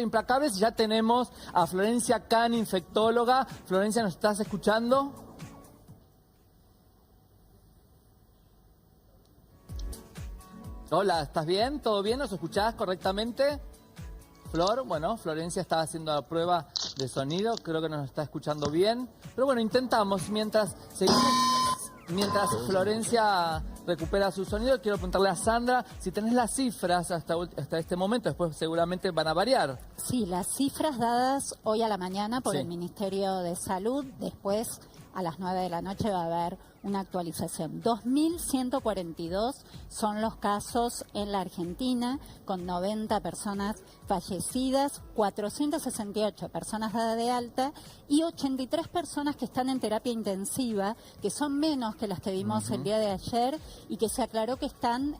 Implacables, ya tenemos a Florencia Can, infectóloga. Florencia, ¿nos estás escuchando? Hola, ¿estás bien? ¿Todo bien? ¿Nos escuchás correctamente? Flor, bueno, Florencia estaba haciendo la prueba de sonido, creo que nos está escuchando bien. Pero bueno, intentamos, mientras Florencia recupera su sonido, quiero preguntarle a Sandra si tenés las cifras hasta este momento, después seguramente van a variar. Sí, las cifras dadas hoy a la mañana por Sí. el Ministerio de Salud, después a las 9 de la noche va a haber una actualización. 2.142 son los casos en la Argentina, con 90 personas fallecidas, 468 personas dadas de alta y 83 personas que están en terapia intensiva, que son menos que las que vimos el día de ayer y que se aclaró que están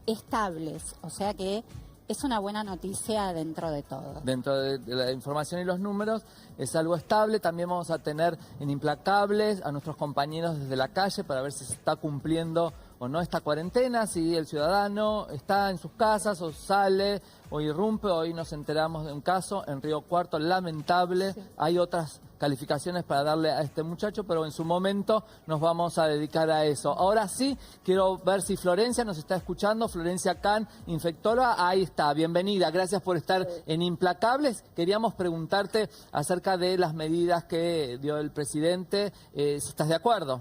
estables, o sea que es una buena noticia dentro de todo. Dentro de la información y los números es algo estable. También vamos a tener en Implacables a nuestros compañeros desde la calle para ver si se está cumpliendo o no esta cuarentena, si el ciudadano está en sus casas o sale o irrumpe. Hoy nos enteramos de un caso en Río Cuarto lamentable. Sí. Hay otras calificaciones para darle a este muchacho, pero en su momento nos vamos a dedicar a eso. Ahora sí, quiero ver si Florencia nos está escuchando. Florencia Can, infectóloga, ahí está, bienvenida, gracias por estar en Implacables. Queríamos preguntarte acerca de las medidas que dio el presidente, si estás de acuerdo.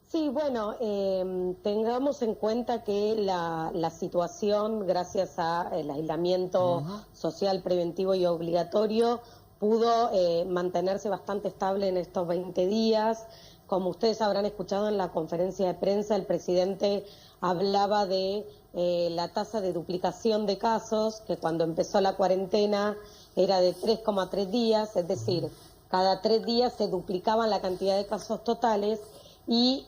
Sí, bueno, tengamos en cuenta que la situación, gracias al aislamiento social preventivo y obligatorio, pudo mantenerse bastante estable en estos 20 días. Como ustedes habrán escuchado en la conferencia de prensa, el presidente hablaba de la tasa de duplicación de casos, que cuando empezó la cuarentena era de 3,3 días, es decir, cada 3 días se duplicaban la cantidad de casos totales, y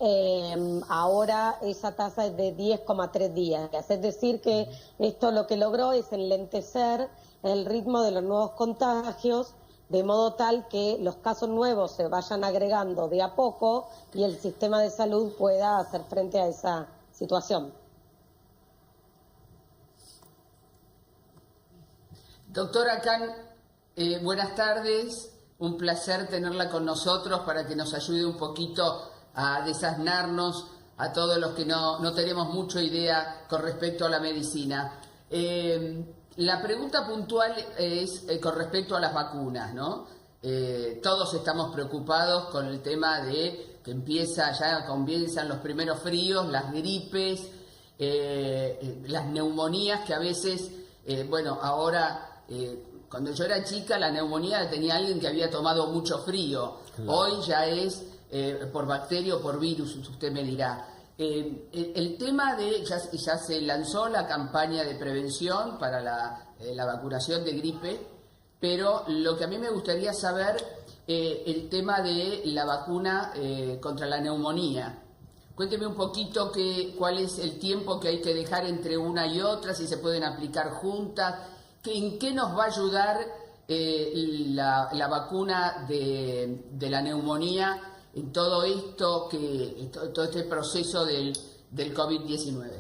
ahora esa tasa es de 10,3 días. Es decir, que esto lo que logró es enlentecer el ritmo de los nuevos contagios, de modo tal que los casos nuevos se vayan agregando de a poco y el sistema de salud pueda hacer frente a esa situación. Doctora Can, buenas tardes. Un placer tenerla con nosotros para que nos ayude un poquito a desasnarnos a todos los que no tenemos mucha idea con respecto a la medicina. La pregunta puntual es con respecto a las vacunas, ¿no? Todos estamos preocupados con el tema de que comienzan los primeros fríos, las gripes, las neumonías que a veces, ahora, cuando yo era chica, la neumonía la tenía alguien que había tomado mucho frío. Claro. Hoy ya es por bacteria o por virus, usted me dirá. El tema de, ya se lanzó la campaña de prevención para la vacunación de gripe, pero lo que a mí me gustaría saber, el tema de la vacuna contra la neumonía. Cuénteme un poquito cuál es el tiempo que hay que dejar entre una y otra, si se pueden aplicar juntas, en qué nos va a ayudar la vacuna de la neumonía en todo esto, todo este proceso del COVID-19.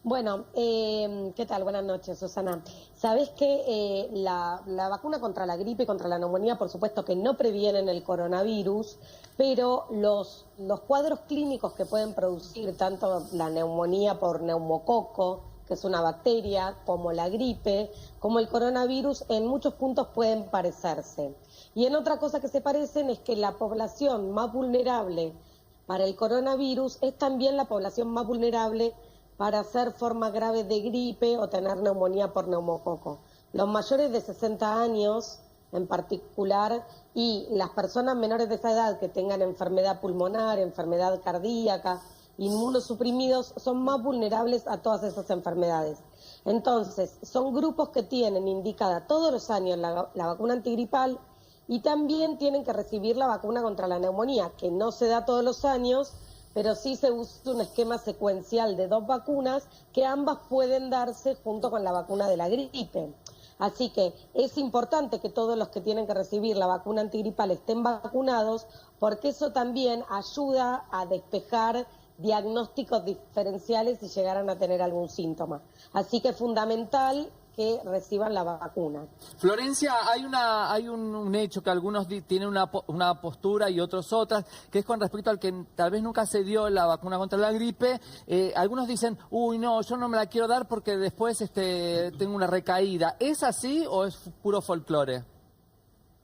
Bueno, ¿qué tal? Buenas noches, Susana. Sabés que la vacuna contra la gripe y contra la neumonía, por supuesto que no previenen el coronavirus, pero los cuadros clínicos que pueden producir tanto la neumonía por neumococo, que es una bacteria, como la gripe, como el coronavirus, en muchos puntos pueden parecerse. Y en otra cosa que se parecen es que la población más vulnerable para el coronavirus es también la población más vulnerable para hacer formas graves de gripe o tener neumonía por neumococo. Los mayores de 60 años en particular y las personas menores de esa edad que tengan enfermedad pulmonar, enfermedad cardíaca, inmunosuprimidos, son más vulnerables a todas esas enfermedades. Entonces, son grupos que tienen indicada todos los años la vacuna antigripal y también tienen que recibir la vacuna contra la neumonía, que no se da todos los años, pero sí se usa un esquema secuencial de 2 vacunas que ambas pueden darse junto con la vacuna de la gripe. Así que es importante que todos los que tienen que recibir la vacuna antigripal estén vacunados, porque eso también ayuda a despejar diagnósticos diferenciales si llegaran a tener algún síntoma. Así que es fundamental que reciban la vacuna. Florencia, hay un hecho que algunos tienen una postura y otros otras, que es con respecto al que tal vez nunca se dio la vacuna contra la gripe. Algunos dicen, uy, no, yo no me la quiero dar porque después tengo una recaída. ¿Es así o es puro folclore?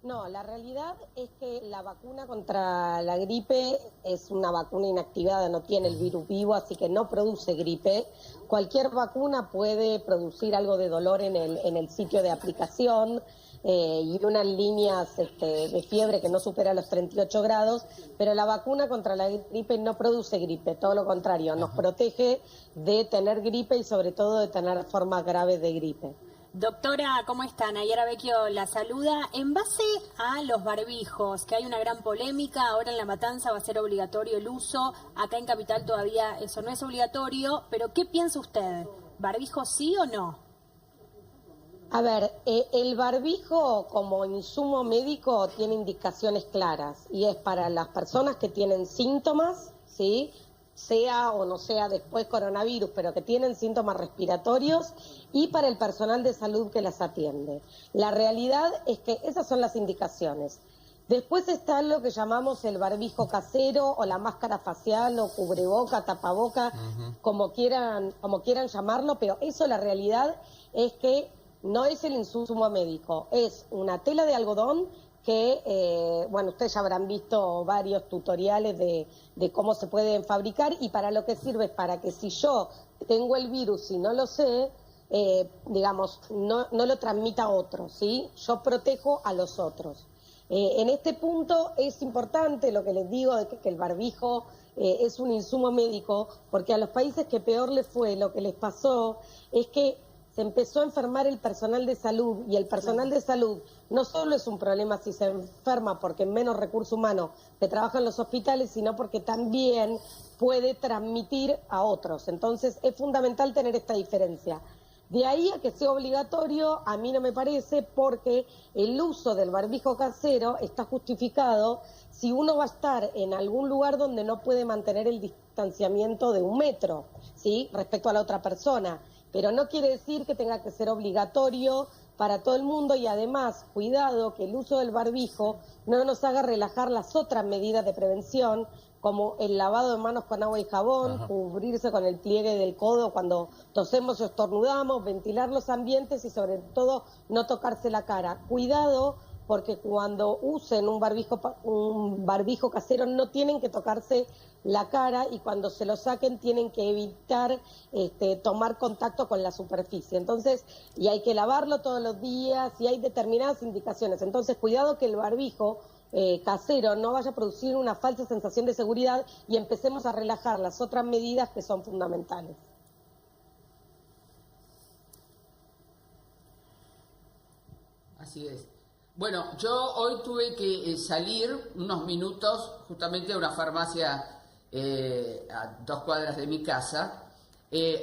No, la realidad es que la vacuna contra la gripe es una vacuna inactivada, no tiene el virus vivo, así que no produce gripe. Cualquier vacuna puede producir algo de dolor en el sitio de aplicación y unas líneas de fiebre que no supera los 38 grados, pero la vacuna contra la gripe no produce gripe, todo lo contrario, nos protege de tener gripe y sobre todo de tener formas graves de gripe. Doctora, ¿cómo están? Ayara Vecchio la saluda. En base a los barbijos, que hay una gran polémica, ahora en La Matanza va a ser obligatorio el uso, acá en Capital todavía eso no es obligatorio, pero ¿qué piensa usted? ¿Barbijo sí o no? A ver, el barbijo como insumo médico tiene indicaciones claras y es para las personas que tienen síntomas, ¿sí?, sea o no sea después coronavirus, pero que tienen síntomas respiratorios, y para el personal de salud que las atiende. La realidad es que esas son las indicaciones. Después está lo que llamamos el barbijo casero o la máscara facial o cubreboca, tapaboca, como quieran llamarlo, pero eso la realidad es que no es el insumo médico, es una tela de algodón que, bueno, ustedes ya habrán visto varios tutoriales de cómo se pueden fabricar, y para lo que sirve es para que si yo tengo el virus y no lo sé, digamos, no lo transmita a otros, ¿sí? Yo protejo a los otros. En este punto es importante lo que les digo de que el barbijo es un insumo médico, porque a los países que peor les fue, lo que les pasó es que se empezó a enfermar el personal de salud, y el personal de salud no solo es un problema si se enferma porque es menos recurso humano que trabaja en los hospitales, sino porque también puede transmitir a otros. Entonces es fundamental tener esta diferencia. De ahí a que sea obligatorio, a mí no me parece, porque el uso del barbijo casero está justificado si uno va a estar en algún lugar donde no puede mantener el distanciamiento de 1 metro, ¿sí?, respecto a la otra persona. Pero no quiere decir que tenga que ser obligatorio para todo el mundo, y además, cuidado que el uso del barbijo no nos haga relajar las otras medidas de prevención, como el lavado de manos con agua y jabón, cubrirse con el pliegue del codo cuando tosemos o estornudamos, ventilar los ambientes y sobre todo no tocarse la cara. Cuidado, porque cuando usen un barbijo casero no tienen que tocarse la cara, y cuando se lo saquen tienen que evitar tomar contacto con la superficie. Entonces, y hay que lavarlo todos los días y hay determinadas indicaciones. Entonces, cuidado que el barbijo casero no vaya a producir una falsa sensación de seguridad y empecemos a relajar las otras medidas que son fundamentales. Así es. Bueno, yo hoy tuve que salir unos minutos justamente a una farmacia a 2 cuadras de mi casa.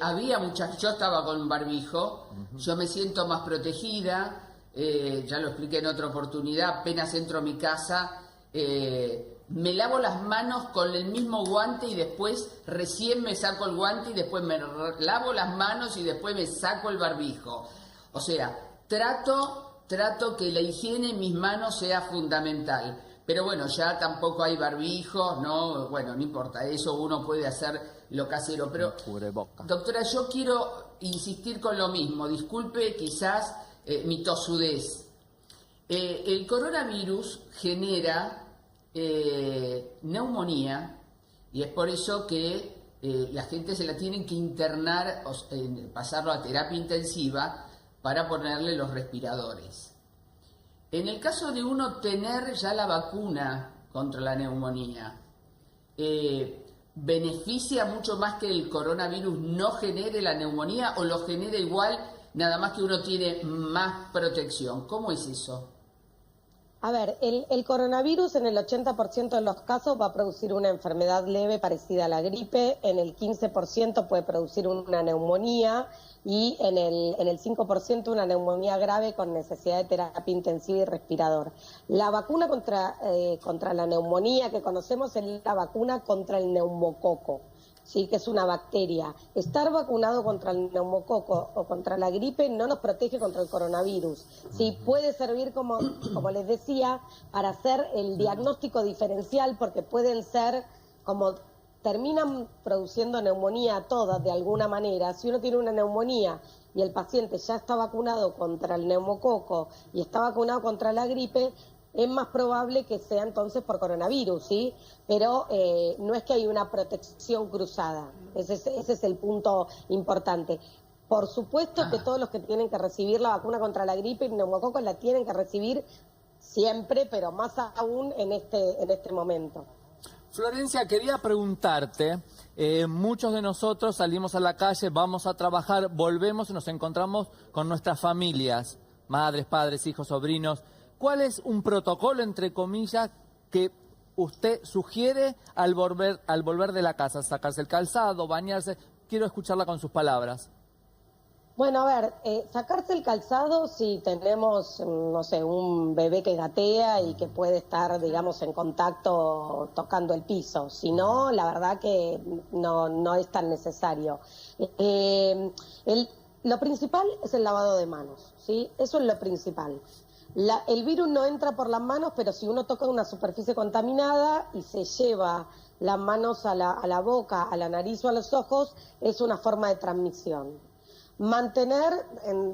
Había yo estaba con barbijo, yo me siento más protegida, ya lo expliqué en otra oportunidad, apenas entro a mi casa, me lavo las manos con el mismo guante y después recién me saco el guante y después me lavo las manos y después me saco el barbijo. O sea, trato que la higiene en mis manos sea fundamental. Pero bueno, ya tampoco hay barbijos, ¿no? Bueno, no importa, eso uno puede hacer lo casero. Pero, doctora, yo quiero insistir con lo mismo. Disculpe quizás mi tosudez. El coronavirus genera neumonía, y es por eso que la gente se la tiene que internar, pasarlo a terapia intensiva para ponerle los respiradores. En el caso de uno tener ya la vacuna contra la neumonía, ¿beneficia mucho más que el coronavirus no genere la neumonía, o lo genera igual, nada más que uno tiene más protección? ¿Cómo es eso? A ver, el coronavirus en el 80% de los casos va a producir una enfermedad leve parecida a la gripe, en el 15% puede producir una neumonía, y en el 5% una neumonía grave con necesidad de terapia intensiva y respirador. La vacuna contra la neumonía que conocemos es la vacuna contra el neumococo, ¿sí? Que es una bacteria. Estar vacunado contra el neumococo o contra la gripe no nos protege contra el coronavirus. Sí, puede servir, como les decía, para hacer el diagnóstico diferencial, porque pueden ser, como terminan produciendo neumonía todas de alguna manera. Si uno tiene una neumonía y el paciente ya está vacunado contra el neumococo y está vacunado contra la gripe, es más probable que sea entonces por coronavirus, ¿sí? Pero no es que hay una protección cruzada. Ese es el punto importante. Por supuesto que todos los que tienen que recibir la vacuna contra la gripe y el neumococo la tienen que recibir siempre, pero más aún en este momento. Florencia, quería preguntarte, muchos de nosotros salimos a la calle, vamos a trabajar, volvemos y nos encontramos con nuestras familias, madres, padres, hijos, sobrinos. ¿Cuál es un protocolo, entre comillas, que usted sugiere al volver de la casa? Sacarse el calzado, bañarse. Quiero escucharla con sus palabras. Bueno, a ver, sacarse el calzado si tenemos, no sé, un bebé que gatea y que puede estar, digamos, en contacto tocando el piso. Si no, la verdad que no es tan necesario. Lo principal es el lavado de manos, ¿sí? Eso es lo principal. El virus no entra por las manos, pero si uno toca una superficie contaminada y se lleva las manos a la boca, a la nariz o a los ojos, es una forma de transmisión. Mantener,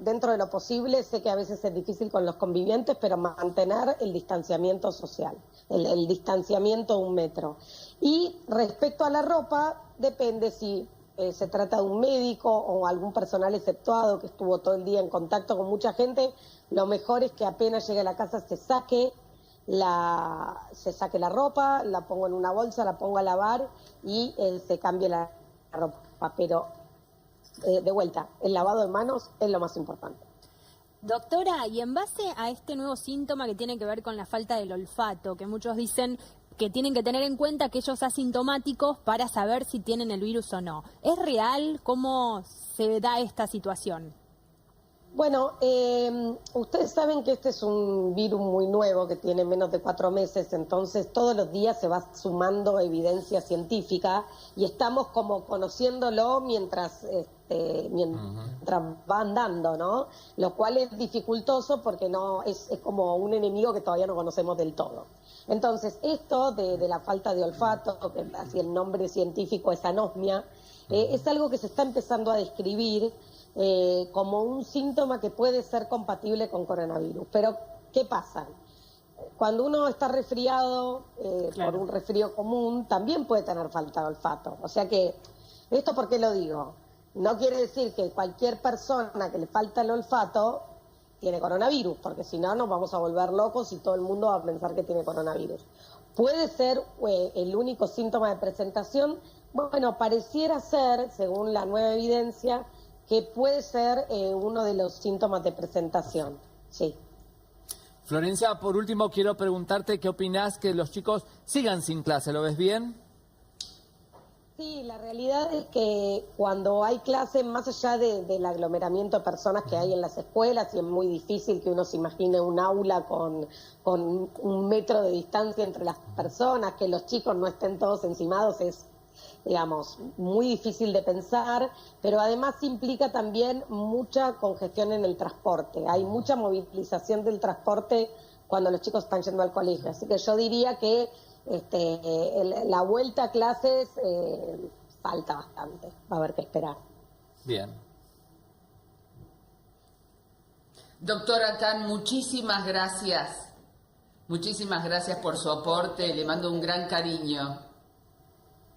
dentro de lo posible, sé que a veces es difícil con los convivientes, pero mantener el distanciamiento social, el distanciamiento de 1 metro. Y respecto a la ropa, depende si se trata de un médico o algún personal exceptuado que estuvo todo el día en contacto con mucha gente. Lo mejor es que apenas llegue a la casa se saque la ropa, la pongo en una bolsa, la pongo a lavar y se cambie la ropa. Pero, de vuelta, el lavado de manos es lo más importante. Doctora, y en base a este nuevo síntoma que tiene que ver con la falta del olfato, que muchos dicen que tienen que tener en cuenta aquellos asintomáticos para saber si tienen el virus o no, ¿es real? ¿Cómo se da esta situación? Bueno, ustedes saben que este es un virus muy nuevo que tiene menos de 4 meses, entonces todos los días se va sumando evidencia científica y estamos como conociéndolo mientras va andando, ¿no? Lo cual es dificultoso porque no es como un enemigo que todavía no conocemos del todo. Entonces, esto de la falta de olfato, que así el nombre científico es anosmia, es algo que se está empezando a describir como un síntoma que puede ser compatible con coronavirus. Pero, ¿qué pasa? Cuando uno está resfriado por un resfrío común, también puede tener falta de olfato. O sea que, ¿esto por qué lo digo? No quiere decir que cualquier persona que le falta el olfato tiene coronavirus, porque si no nos vamos a volver locos y todo el mundo va a pensar que tiene coronavirus. ¿Puede ser el único síntoma de presentación? Bueno, pareciera ser, según la nueva evidencia, que puede ser uno de los síntomas de presentación, sí. Florencia, por último quiero preguntarte qué opinás que los chicos sigan sin clase, ¿lo ves bien? Sí, la realidad es que cuando hay clases, más allá del aglomeramiento de personas que hay en las escuelas, y es muy difícil que uno se imagine un aula con 1 metro de distancia entre las personas, que los chicos no estén todos encimados, es, digamos, muy difícil de pensar, pero además implica también mucha congestión en el transporte. Hay mucha movilización del transporte cuando los chicos están yendo al colegio. Así que yo diría que la vuelta a clases falta bastante, va a haber que esperar. Bien. Doctora Khan, muchísimas gracias. Muchísimas gracias por su aporte, le mando un gran cariño.